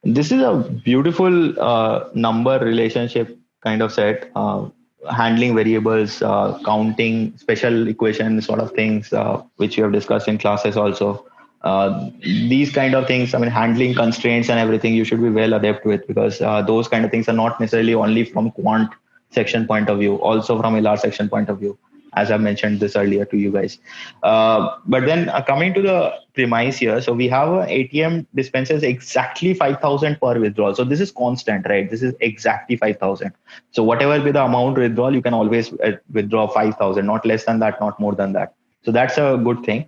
This is a beautiful number relationship kind of set, handling variables, counting special equation sort of things, which we have discussed in classes also. These kind of things, I mean, handling constraints and everything, you should be well adept with, because those kind of things are not necessarily only from quant section point of view, also from LR section point of view, as I mentioned this earlier to you guys. But then coming to the premise here, so we have a ATM dispenses exactly 5,000 per withdrawal. So this is constant, right? This is exactly 5,000. So whatever be the amount withdrawal, you can always withdraw 5,000, not less than that, not more than that. So that's a good thing.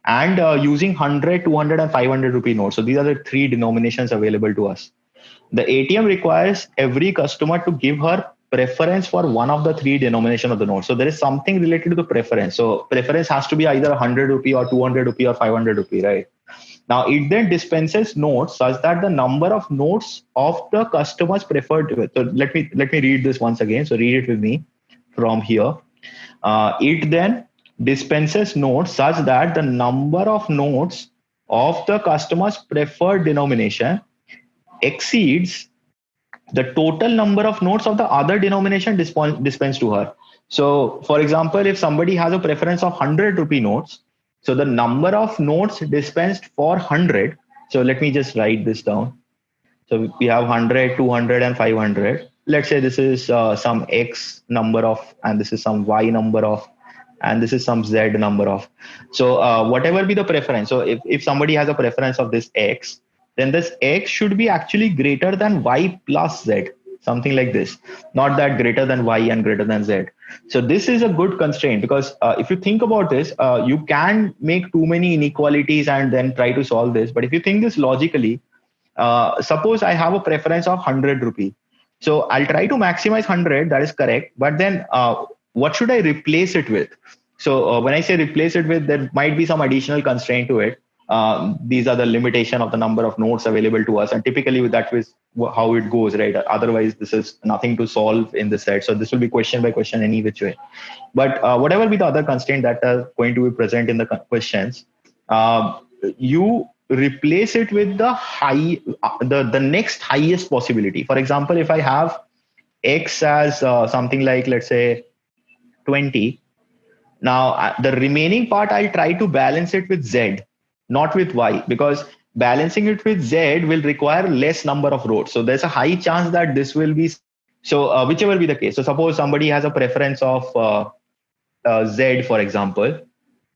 And using 100, 200, and 500 rupee notes. So these are the three denominations available to us. The ATM requires every customer to give her preference for one of the three denomination of the note. So there is something related to the preference. So preference has to be either 100 rupee or 200 rupee or 500 rupee, right? Now it then dispenses notes such that the number of notes of the customers preferred. So let me read this once again. So read it with me from here. It then dispenses notes such that the number of notes of the customer's preferred denomination exceeds the total number of notes of the other denomination dispensed to her. So, for example, if somebody has a preference of 100 rupee notes, so the number of notes dispensed for 100. So, let me just write this down. So, we have 100, 200, and 500. Let's say this is some X number of, and this is some Y number of, and this is some Z number of. So, whatever be the preference. So, if somebody has a preference of this X, then this X should be actually greater than Y plus Z, something like this, not that greater than Y and greater than Z. So this is a good constraint, because if you think about this, you can make too many inequalities and then try to solve this. But if you think this logically, suppose I have a preference of 100 rupee. So I'll try to maximize 100, that is correct. But then what should I replace it with? So when I say replace it with, there might be some additional constraint to it. These are the limitation of the number of nodes available to us, and typically that is how it goes, right? Otherwise this is nothing to solve in this set. So this will be question by question any which way. But whatever be the other constraint that are going to be present in the questions, you replace it with the the next highest possibility. For example, if I have X as something like, let's say, 20. Now, the remaining part, I'll try to balance it with Z, not with Y, because balancing it with Z will require less number of rows. So there's a high chance that this will be, so whichever be the case. So suppose somebody has a preference of Z, for example,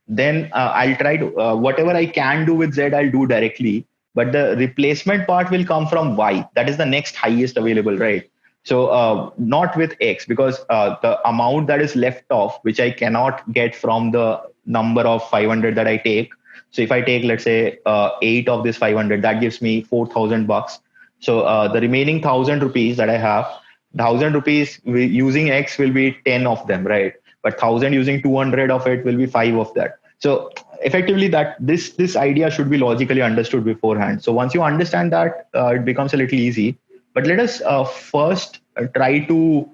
then I'll try to, whatever I can do with Z, I'll do directly. But the replacement part will come from Y. That is the next highest available, right? So not with X, because the amount that is left off, which I cannot get from the number of 500 that I take. So if I take, let's say, 8 of this 500, that gives me 4,000 bucks. So the remaining 1,000 rupees that I have, 1,000 rupees using X will be 10 of them, right? But 1,000 using 200 of it will be 5 of that. So effectively, that this idea should be logically understood beforehand. So once you understand that, it becomes a little easy. But let us first try to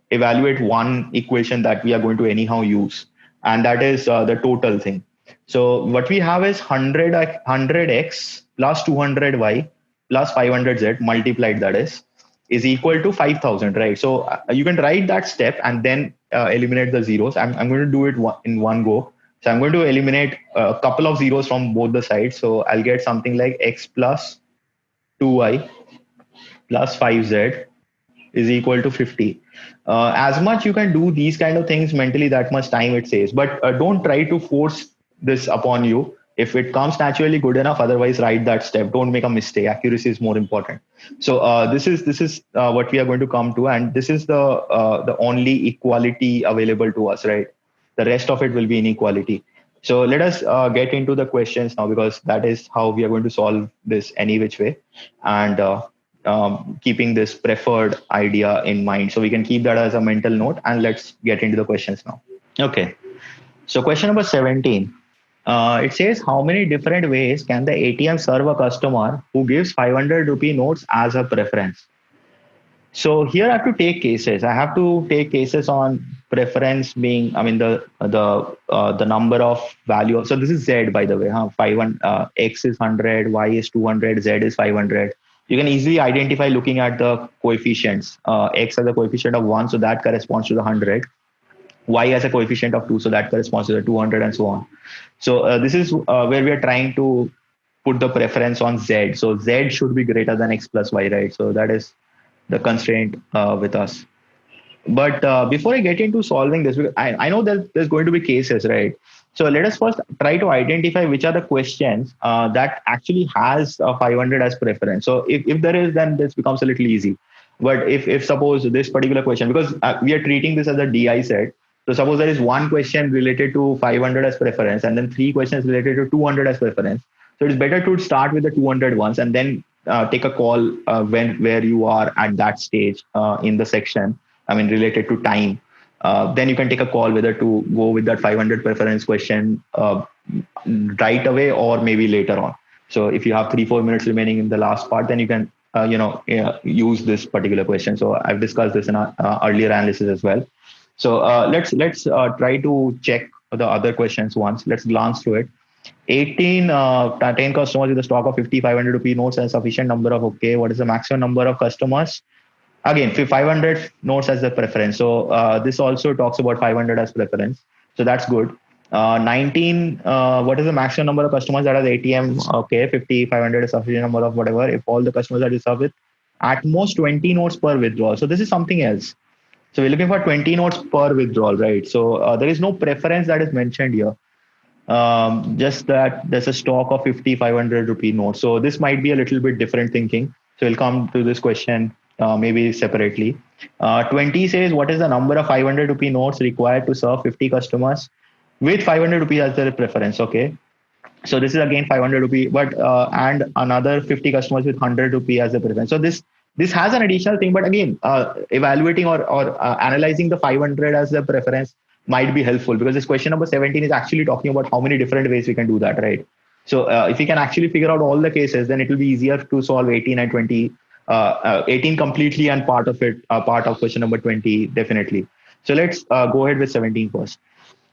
evaluate one equation that we are going to anyhow use, and that is the total thing. So what we have is 100x plus 200y plus 500z multiplied, that is equal to 5,000, right? So you can write that step and then eliminate the zeros. I'm going to do it in one go. So I'm going to eliminate a couple of zeros from both the sides. So I'll get something like x plus 2y plus 5z is equal to 50. As much you can do these kind of things mentally, that much time it saves. But don't try to force this upon you. If it comes naturally, good enough. Otherwise, write that step. Don't make a mistake. Accuracy is more important. So this is what we are going to come to, and this is the only equality available to us, right? The rest of it will be inequality. So let us get into the questions now, because that is how we are going to solve this any which way, and keeping this preferred idea in mind. So we can keep that as a mental note, and let's get into the questions now. Okay. So question number 17. It says, how many different ways can the ATM serve a customer who gives 500 rupee notes as a preference? So here I have to take cases. I have to take cases on preference being, I mean, the number of value. So this is Z, by the way. Huh? X is 100, Y is 200, Z is 500. You can easily identify looking at the coefficients. X has a coefficient of 1, so that corresponds to the 100. Y has a coefficient of 2, so that corresponds to the 200, and so on. So this is where we are trying to put the preference on Z. So Z should be greater than X plus Y, right? So that is the constraint with us. But before I get into solving this, I know that there's going to be cases, right? So let us first try to identify which are the questions that actually has 500 as preference. So if there is, then this becomes a little easy. But if suppose this particular question, because we are treating this as a DI set, so suppose there is one question related to 500 as preference and then three questions related to 200 as preference. So it's better to start with the 200 ones and then take a call where you are at that stage in the section. I mean, related to time. Then you can take a call whether to go with that 500 preference question right away or maybe later on. So if you have 3-4 minutes remaining in the last part, then you can use this particular question. So I've discussed this in our earlier analysis as well. So let's try to check the other questions once. Let's glance through it. 10 customers with a stock of 50 500 rupee notes and sufficient number of, okay, what is the maximum number of customers? Again, 500 notes as the preference. So this also talks about 500 as preference. So that's good. 19, what is the maximum number of customers that are the ATM? Okay, 50, 500 is sufficient number of whatever. If all the customers that you serve with, at most 20 notes per withdrawal. So this is something else. So we're looking for 20 notes per withdrawal, right? So there is no preference that is mentioned here. Just that there's a stock of 50, 500 rupee notes. So this might be a little bit different thinking. So we'll come to this question maybe separately. 20 says, what is the number of 500 rupee notes required to serve 50 customers with 500 rupees as their preference? Okay. So this is again 500 rupee, but and another 50 customers with 100 rupee as the preference. So this has an additional thing, but again, evaluating or analyzing the 500 as the preference might be helpful, because this question number 17 is actually talking about how many different ways we can do that, right? So if we can actually figure out all the cases, then it will be easier to solve 18 and 20. 18 completely and part of it, part of question number 20, definitely. So let's go ahead with 17 first.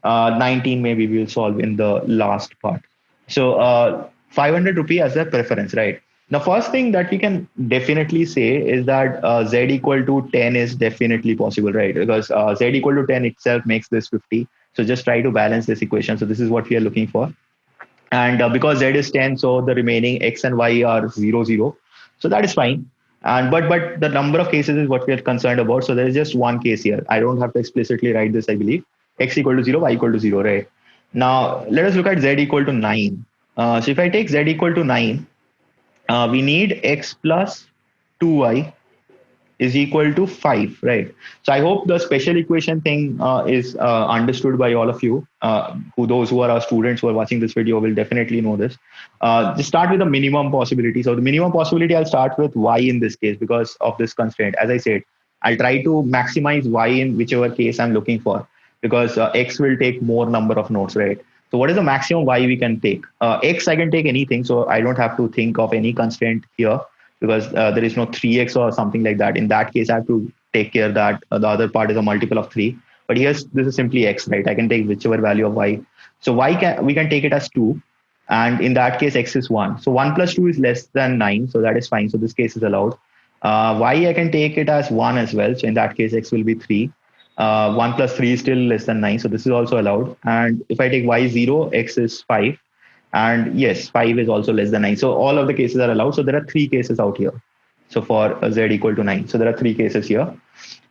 19 maybe we'll solve in the last part. So 500 rupee as a preference, right? The first thing that we can definitely say is that Z equal to 10 is definitely possible, right? Because Z equal to 10 itself makes this 50. So just try to balance this equation. So this is what we are looking for. And because Z is 10, so the remaining X and Y are 0, 0. So that is fine. And but the number of cases is what we are concerned about. So there is just one case here. I don't have to explicitly write this, I believe. X equal to 0, Y equal to 0, right? Now, let us look at Z equal to 9. So if I take Z equal to 9, we need X plus 2Y is equal to 5, right? So I hope the special equation thing is understood by all of you. Those who are our students who are watching this video will definitely know this. Just start with the minimum possibility. So the minimum possibility, I'll start with Y in this case because of this constraint. As I said, I'll try to maximize Y in whichever case I'm looking for, because X will take more number of nodes, right? So what is the maximum Y we can take? X, I can take anything, so I don't have to think of any constraint here, because there is no 3x or something like that. In that case, I have to take care that the other part is a multiple of 3. But here's, this is simply X, right? I can take whichever value of Y. So we can take it as 2. And in that case, X is 1. So 1 plus 2 is less than 9. So that is fine. So this case is allowed. Y, I can take it as 1 as well. So in that case, X will be 3. 1 plus 3 is still less than 9. So this is also allowed. And if I take Y 0, X is 5. And yes, 5 is also less than 9. So all of the cases are allowed. So there are 3 cases out here. So for Z equal to 9. So there are 3 cases here.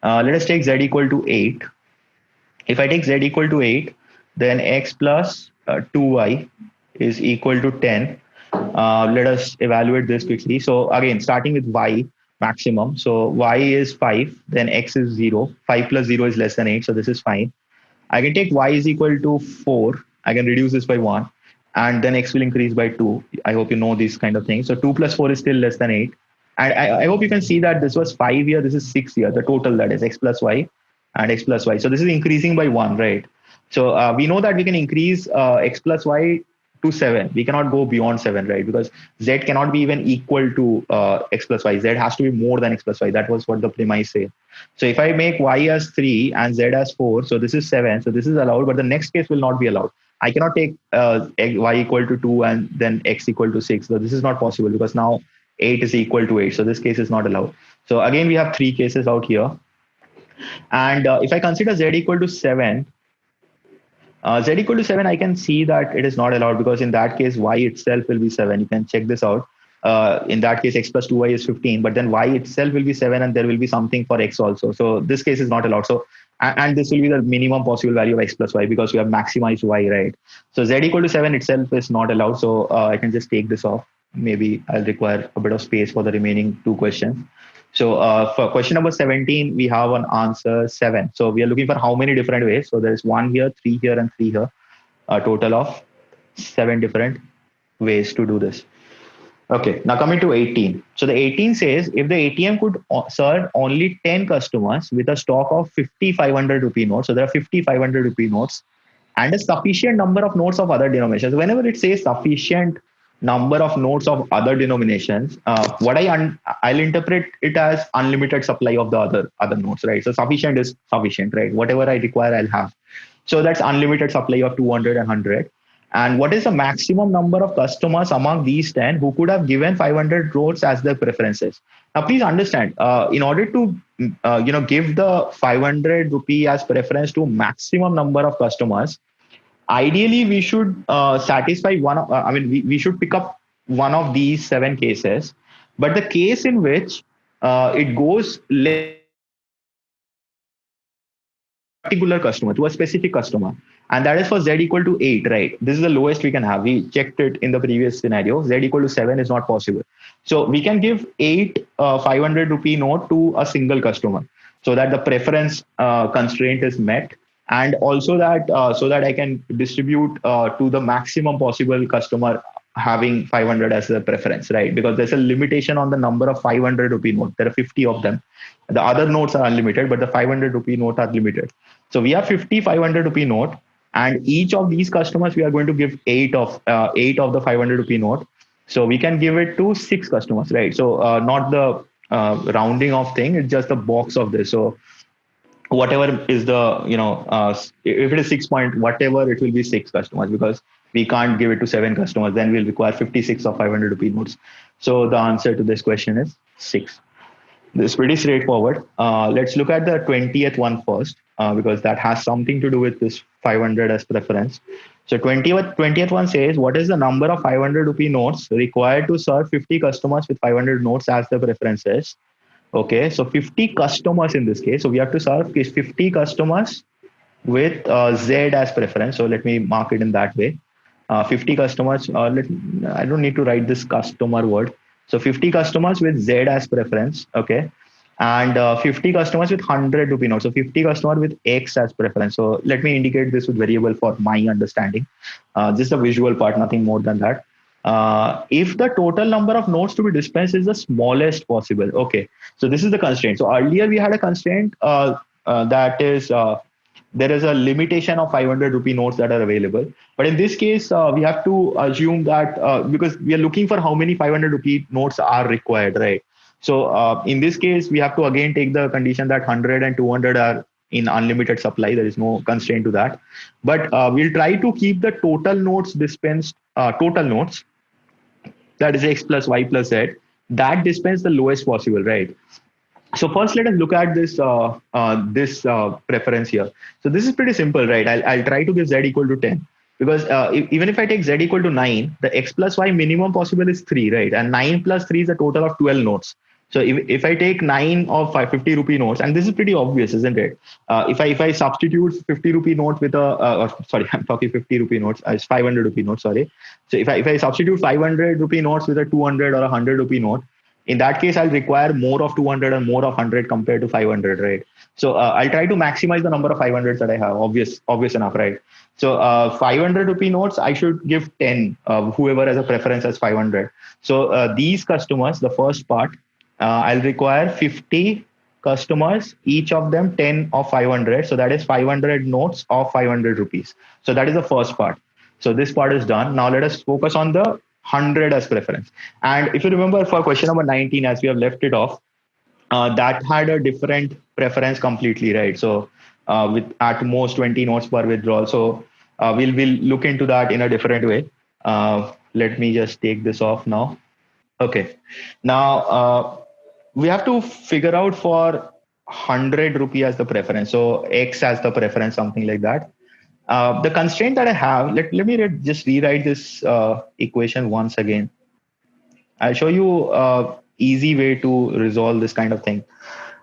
Let us take Z equal to 8. If I take Z equal to 8, then X plus 2Y is equal to 10. Let us evaluate this quickly. So again, starting with Y maximum. So Y is 5, then X is 0. 5 plus 0 is less than 8. So this is fine. I can take Y is equal to 4. I can reduce this by 1. And then X will increase by 2. I hope you know these kind of things. So 2 plus 4 is still less than 8. And I hope you can see that this was 5 here. This is 6 here. The total, that is X plus Y and X plus Y. So this is increasing by 1, right? So we know that we can increase X plus Y to 7. We cannot go beyond 7, right? Because Z cannot be even equal to X plus Y. Z has to be more than X plus Y. That was what the premise said. So if I make Y as 3 and Z as 4, so this is 7. So this is allowed, but the next case will not be allowed. I cannot take Y equal to 2 and then X equal to 6. So this is not possible because now 8 is equal to 8. So this case is not allowed. So again, we have 3 cases out here. And if I consider Z equal to 7, Z equal to 7, I can see that it is not allowed because in that case, Y itself will be 7. You can check this out. In that case, X plus 2Y is 15, but then Y itself will be 7 and there will be something for X also. So this case is not allowed. So, and this will be the minimum possible value of X plus Y because we have maximized Y, right? So Z equal to 7 itself is not allowed. So I can just take this off. Maybe I'll require a bit of space for the remaining 2 questions. So for question number 17, we have an answer 7. So we are looking for how many different ways. So there's 1 here, 3 here, and 3 here. A total of 7 different ways to do this. Okay, now coming to 18. So the 18 says if the ATM could serve only 10 customers with a stock of 50 500 rupee notes, so there are 50 500 rupee notes, and a sufficient number of notes of other denominations. Whenever it says sufficient number of notes of other denominations, what I'll interpret it as unlimited supply of the other notes, right? So sufficient is sufficient, right? Whatever I require, I'll have. So that's unlimited supply of 200 and 100. And what is the maximum number of customers among these 10 who could have given 500 notes as their preferences? Now, please understand, in order to give the 500 rupee as preference to maximum number of customers, ideally we should satisfy one of, we should pick up one of these 7 cases. But the case in which it goes particular customer to a specific customer, and that is for Z equal to 8, right? This is the lowest we can have. We checked it in the previous scenario. Z equal to 7 is not possible. So we can give 8 500 rupee note to a single customer so that the preference constraint is met, and also that so that I can distribute to the maximum possible customer having 500 as the preference, right? Because there's a limitation on the number of 500 rupee note. There are 50 of them. The other notes are unlimited, but the 500 rupee note are limited. So we have 50 500 rupee note, and each of these customers we are going to give 8 of the 500 rupee note. So we can give it to 6 customers, right? So not the rounding off thing, it's just the box of this. So whatever is the if it is 6 point whatever, it will be 6 customers because we can't give it to 7 customers. Then we'll require 56 of 500 rupee notes. So the answer to this question is 6. This is pretty straightforward. Let's look at the 20th one first, because that has something to do with this 500 as preference. So 20th one says, what is the number of 500 rupee notes required to serve 50 customers with 500 notes as the preferences? Okay, so 50 customers in this case. So we have to serve 50 customers with Z as preference. So let me mark it in that way. 50 customers, I don't need to write this customer word. So 50 customers with Z as preference, okay? And 50 customers with 100 rupee notes. So 50 customers with X as preference. So let me indicate this with variable for my understanding. Just a visual part, nothing more than that. If the total number of notes to be dispensed is the smallest possible, okay? So this is the constraint. So earlier we had a constraint that is, there is a limitation of 500 rupee notes that are available. But in this case, we have to assume that because we are looking for how many 500 rupee notes are required, right? So in this case, we have to again take the condition that 100 and 200 are in unlimited supply. There is no constraint to that. But we'll try to keep the total notes dispensed, total notes, that is X plus Y plus Z, that dispense the lowest possible, right? So first, let us look at this preference here. So this is pretty simple, right? I'll try to give Z equal to 10 because even if I take Z equal to 9, the X plus Y minimum possible is 3, right? And 9 plus 3 is a total of 12 notes. So if I take 9 of 50 rupee notes, and this is pretty obvious, isn't it? If I substitute 50 rupee note with I'm talking 50 rupee notes, it's 500 rupee notes, sorry. So if I substitute 500 rupee notes with a 200 or a 100 rupee note, in that case, I'll require more of 200 and more of 100 compared to 500, right? So I'll try to maximize the number of 500s that I have. Obvious enough, right? So 500 rupee notes, I should give 10, whoever has a preference as 500. So these customers, the first part, I'll require 50 customers, each of them 10 of 500. So that is 500 notes of 500 rupees. So that is the first part. So this part is done. Now let us focus on the 100 as preference. And if you remember for question number 19, as we have left it off, that had a different preference completely, right? So with at most 20 notes per withdrawal. So we'll look into that in a different way. Let me just take this off now. Okay. Now we have to figure out for 100 rupee as the preference. So X as the preference, something like that. The constraint that I have, let me just rewrite this equation once again. I'll show you easy way to resolve this kind of thing.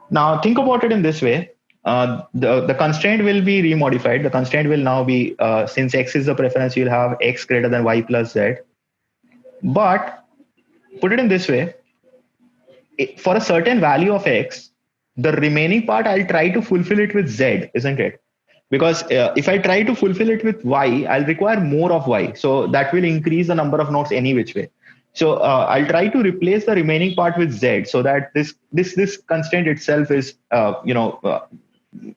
Now think about it in this way. The constraint will be remodified. The constraint will now be, since X is the preference, you'll have X greater than Y plus Z. But put it in this way, for a certain value of X, the remaining part, I'll try to fulfill it with Z, isn't it? Because if I try to fulfill it with Y, I'll require more of Y. So that will increase the number of nodes any which way. So I'll try to replace the remaining part with Z, so that this constraint itself is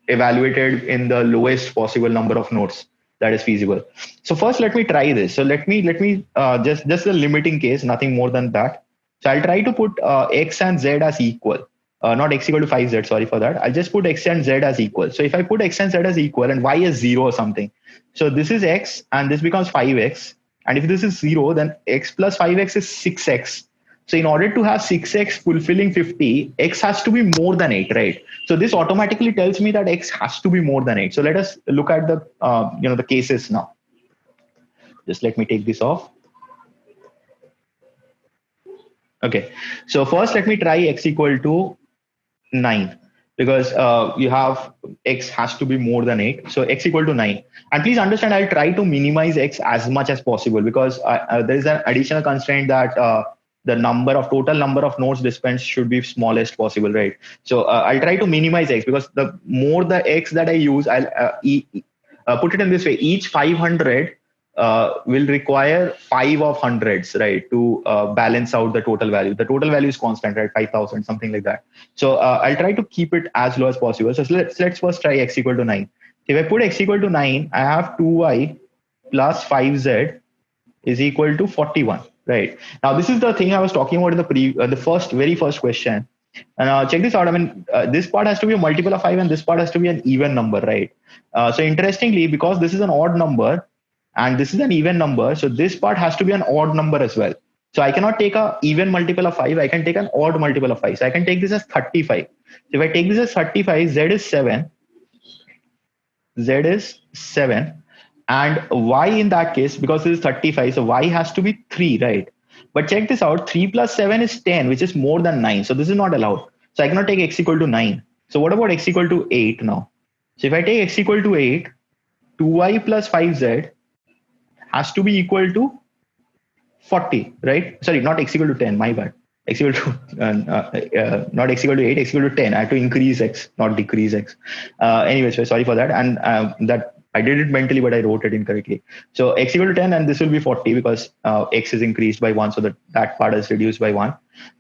evaluated in the lowest possible number of nodes that is feasible. So first, let me try this. So let me just the limiting case, nothing more than that. So I'll try to put X and Z as equal. Not X equal to 5Z, sorry for that. I'll just put X and Z as equal. So if I put X and Z as equal and Y is 0 or something, so this is X and this becomes 5X. And if this is 0, then X plus 5X is 6X. So in order to have 6X fulfilling 50, X has to be more than 8, right? So this automatically tells me that X has to be more than 8. So let us look at the the cases now. Just let me take this off. Okay, so first let me try X equal to 9, because you have X has to be more than 8. So X equal to 9. And please understand, I'll try to minimize X as much as possible, because there is an additional constraint that the total number of nodes dispensed should be smallest possible, right? So I'll try to minimize X, because the more the X that I use, I'll put it in this way. Each 500 will require 5 of hundreds, right, to balance out the total value. The total value is constant, right, 5,000, something like that. So I'll try to keep it as low as possible. So let's first try X equal to 9. If I put X equal to 9, I have 2Y plus 5Z is equal to 41, right? Now this is the thing I was talking about in the very first question. And check this out. I mean, this part has to be a multiple of 5 and this part has to be an even number, right? So interestingly, because this is an odd number, and this is an even number, so this part has to be an odd number as well. So I cannot take an even multiple of 5, I can take an odd multiple of 5. So I can take this as 35. So if I take this as 35, Z is 7. Z is 7. And Y in that case, because this is 35, so Y has to be 3, right? But check this out, 3 plus 7 is 10, which is more than 9. So this is not allowed. So I cannot take X equal to 9. So what about X equal to 8 now? So if I take X equal to 8, 2Y plus 5Z has to be equal to 40, right? Sorry, not X equal to 10, my bad. X equal to, not X equal to 8, X equal to 10. I have to increase X, not decrease X. Anyway, so sorry for that. And that I did it mentally, but I wrote it incorrectly. So X equal to 10 and this will be 40 because X is increased by 1. So that part is reduced by 1.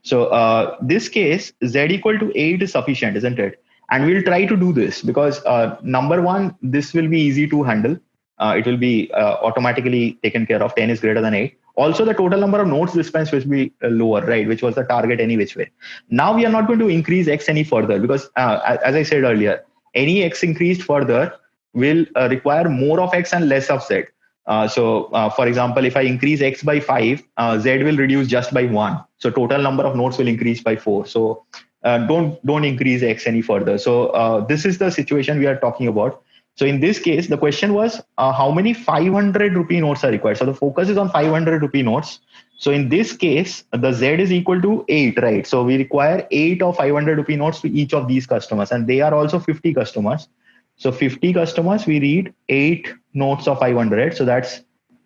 So this case, Z equal to 8 is sufficient, isn't it? And we'll try to do this because number one, this will be easy to handle. It will be automatically taken care of. 10 is greater than 8. Also, the total number of nodes dispensed will be lower, right? Which was the target any which way. Now we are not going to increase X any further because as I said earlier, any X increased further will require more of X and less of Z. For example, if I increase X by 5, Z will reduce just by 1. So total number of nodes will increase by 4. So don't increase X any further. So this is the situation we are talking about. So in this case, the question was how many 500 rupee notes are required. So the focus is on 500 rupee notes. So in this case, the Z is equal to 8, right? So we require 8 of 500 rupee notes to each of these customers. And they are also 50 customers. So 50 customers, we read 8 notes of 500. So that's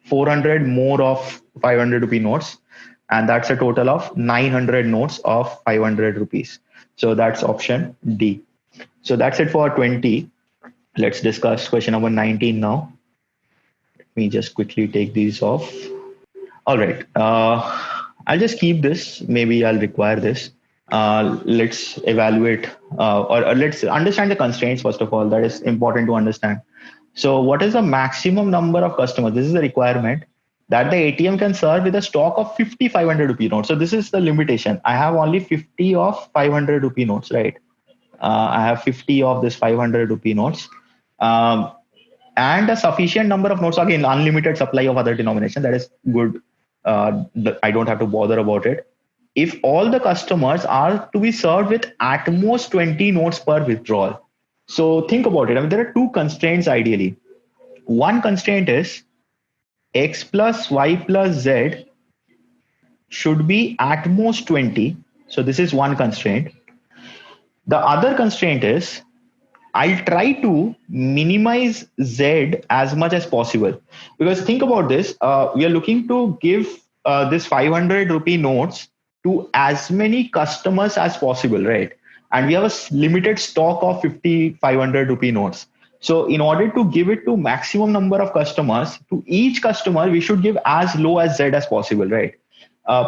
400 more of 500 rupee notes. And that's a total of 900 notes of 500 rupees. So that's option D. So that's it for 20. Let's discuss question number 19 now. Let me just quickly take these off. All right. I'll just keep this. Maybe I'll require this. Let's evaluate or let's understand the constraints first of all. That is important to understand. So what is the maximum number of customers? This is the requirement that the ATM can serve with a stock of 50 500 rupee notes. So this is the limitation. I have only 50 of 500 rupee notes, right? I have 50 of this 500 rupee notes. Um, and a sufficient number of notes, again, unlimited supply of other denomination. That is good. I don't have to bother about it. If all the customers are to be served with at most 20 notes per withdrawal. So think about it. I mean, there are two constraints ideally. One constraint is x plus y plus z should be at most 20. So this is one constraint. The other constraint is I'll try to minimize Z as much as possible. Because think about this, we are looking to give this 500 rupee notes to as many customers as possible, right? And we have a limited stock of 50 500 rupee notes. So in order to give it to maximum number of customers, to each customer, we should give as low as Z as possible, right?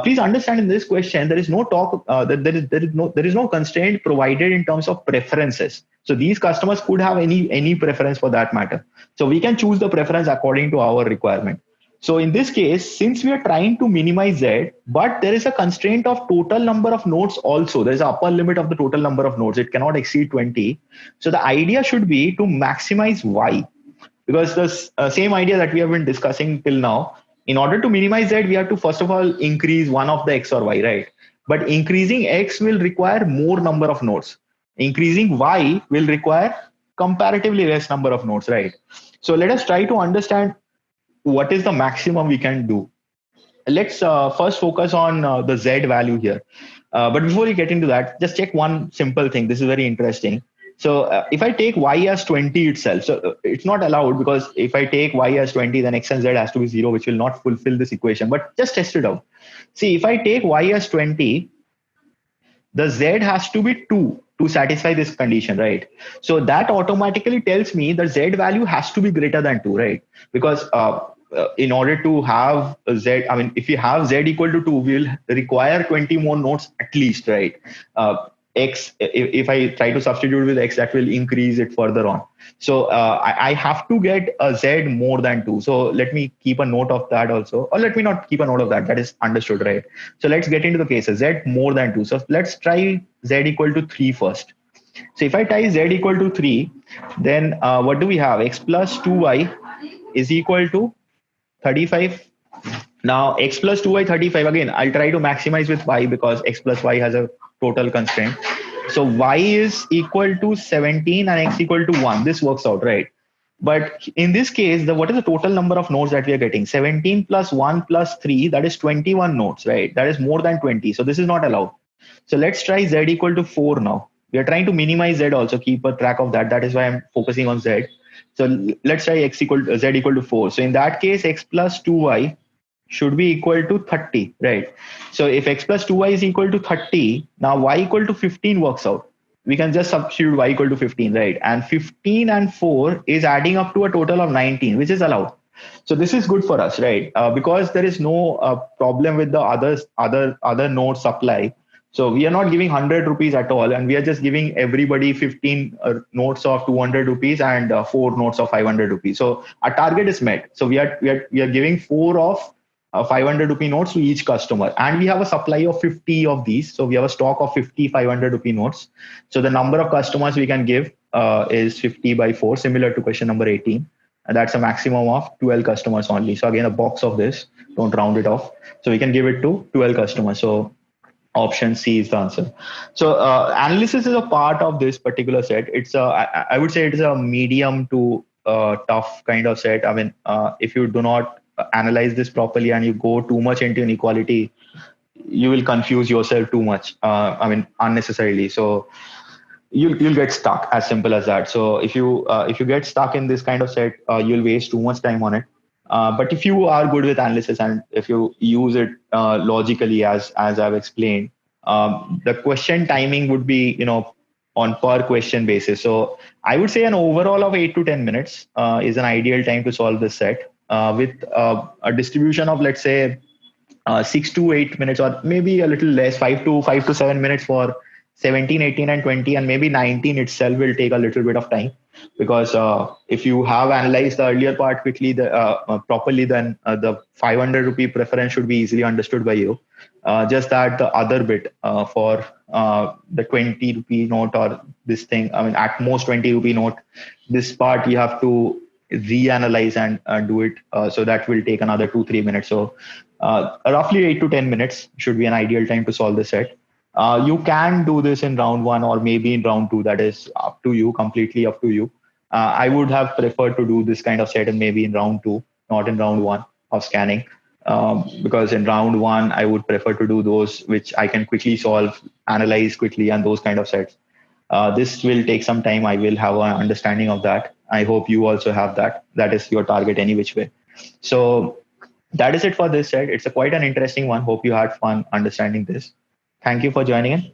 Please understand in this question there is no talk that there is no constraint provided in terms of preferences. So these customers could have any preference for that matter. So we can choose the preference according to our requirement. So in this case, since we are trying to minimize Z, but there is a constraint of total number of nodes also. There is an upper limit of the total number of nodes. It cannot exceed 20. So the idea should be to maximize Y, because the same idea that we have been discussing till now, in order to minimize that, we have to first of all increase one of the x or y, right? But increasing x will require more number of nodes. Increasing y will require comparatively less number of nodes, right? So let us try to understand what is the maximum we can do. Let's first focus on the z value here. But before we get into that, just check one simple thing. This is very interesting. So if I take y as 20 itself, so it's not allowed, because if I take y as 20, then x and z has to be 0, which will not fulfill this equation. But just test it out. See, if I take y as 20, the z has to be 2 to satisfy this condition, right? So that automatically tells me the z value has to be greater than 2, right? Because in order to have a z, I mean, if you have z equal to 2, we'll require 20 more nodes at least, right? X, if I try to substitute with x, that will increase it further on. So I have to get a z more than 2. So let me keep a note of that also, or let me not keep a note of that. That is understood, right? So let's get into the cases. Z more than 2. So let's try z equal to 3 first. So if I try z equal to 3, then what do we have? X plus 2y is equal to 35. Now x plus 2y 35, again I'll try to maximize with y, because x plus y has a total constraint. So y is equal to 17 and x equal to 1. This works out, right? But in this case, what is the total number of nodes that we are getting? 17 plus 1 plus 3, that is 21 nodes, right? That is more than 20. So this is not allowed. So let's try z equal to 4 now. We are trying to minimize z also, keep a track of that. That is why I'm focusing on z. So let's try z equal to 4. So in that case, x plus 2y should be equal to 30, right? So if x plus 2y is equal to 30, now y equal to 15 works out. We can just substitute y equal to 15, right? And 15 and 4 is adding up to a total of 19, which is allowed. So this is good for us, right? Because there is no problem with the other node supply. So we are not giving 100 rupees at all, and we are just giving everybody 15 notes of 200 rupees and 4 notes of 500 rupees. So our target is met. So we are giving 4 of 500 rupee notes to each customer, and we have a supply of 50 of these. So we have a stock of 50 500 rupee notes. So the number of customers we can give is 50 by 4, similar to question number 18. And that's a maximum of 12 customers only. So again, a box of this, don't round it off. So we can give it to 12 customers. So option C is the answer. So analysis is a part of this particular set. It's I would say it is a medium to tough kind of set. I mean, if you do not analyze this properly and you go too much into inequality, you will confuse yourself too much. I mean, unnecessarily. So you'll get stuck, as simple as that. So if you get stuck in this kind of set, you'll waste too much time on it. But if you are good with analysis and if you use it logically, as I've explained, the question timing would be, on per question basis. So I would say an overall of 8 to 10 minutes is an ideal time to solve this set, with a distribution of, let's say, 6 to 8 minutes, or maybe a little less, 5 to 7 minutes for 17, 18, and 20, and maybe 19 itself will take a little bit of time. because if you have analyzed the earlier part quickly, properly, then the 500 rupee preference should be easily understood by you. Just that the other bit for the 20 rupee note or this thing, I mean, at most 20 rupee note, this part you have to reanalyze and do it. So that will take another 2-3 minutes. So roughly 8 to 10 minutes should be an ideal time to solve the set. You can do this in round one or maybe in round two. That is up to you, completely up to you. I would have preferred to do this kind of set and maybe in round two, not in round one of scanning. Because in round one, I would prefer to do those which I can quickly solve, analyze quickly, and those kind of sets. This will take some time. I will have an understanding of that. I hope you also have that. That is your target any which way. So that is it for this set. It's quite an interesting one. Hope you had fun understanding this. Thank you for joining in.